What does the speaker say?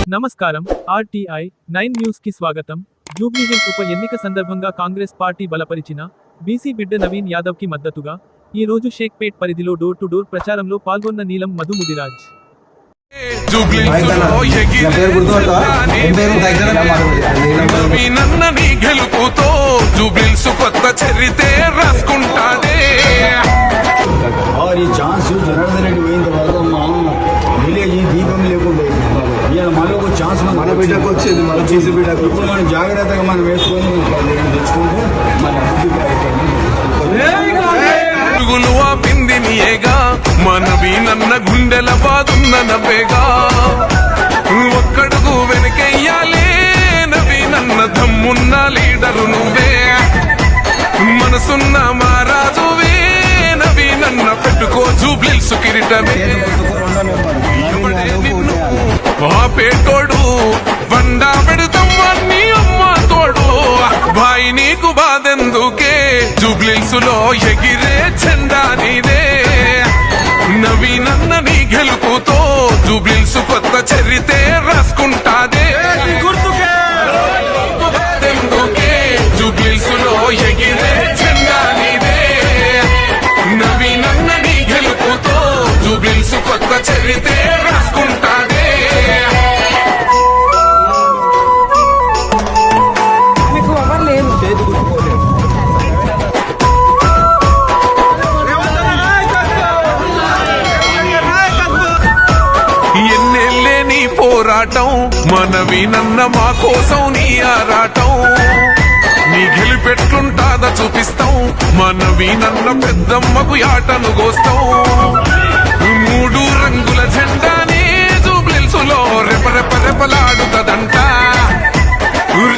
నమస్కారం RTI 9 news కి స్వాగతం. జూబ్లీహిల్స్ ఉప ఎన్నిక సందర్భంగా కాంగ్రెస్ పార్టీ బలపరిచిన బీసీ బిడ్డ నవీన్ యాదవ్ కి మద్దతుగా ఈ రోజు షేక్పేట్ పరిధిలో డోర్ టు డోర్ ప్రచారంలో పాల్గొన్న నీలం మధు ముదిరాజ్. और ये चांस जनार्दन रेड्डी పోయిన తర్వాత మా విలేజ్ దీపం లేకుండా ఇవాళ మనకు ఛాన్స్ మన బిడ్డకు వచ్చింది, మన చేసి బిడ్డకు. ఇప్పుడు మనం జాగ్రత్తగా మనం వేసుకొని తెచ్చుకుంటే మన మనవి నన్న గుండెల బాదున్న నవ్వేగా ఒక్కడుగు వెనకెయ్యాలే నవి నన్న దమ్మున్న లీడరు నువ్వే మనసున్న మారాజువే నవి నన్న పెట్టుకో జూబ్లీహిల్స్ కిరీటమే ఆ పేటోడు బండా పెడతాం అన్ని అమ్మ తోడు భాయి నీకు బాధెందుకే జూబ్లీహిల్స్ లో ఎగిరే జెండా నీదే నవీనన్న నీ గెలుపుతో జూబ్లీహిల్స్ కొత్త చరితే రాసుకుంటాదే ఎందుకే జూబ్లీహిల్స్ లో ఎగిరే జెండా నీదే నవీనన్న నీ గెలుపుతో జూబ్లీహిల్స్ కొత్త చరితే రాసుకుంటాదే. పోరాటం మనవి నన్న మా కోసం నీ ఆరాటం నీ గెలిపెట్లుంటాదా చూపిస్తాం మనవి నన్న పెద్దమ్మకు ఆటను గోస్తాం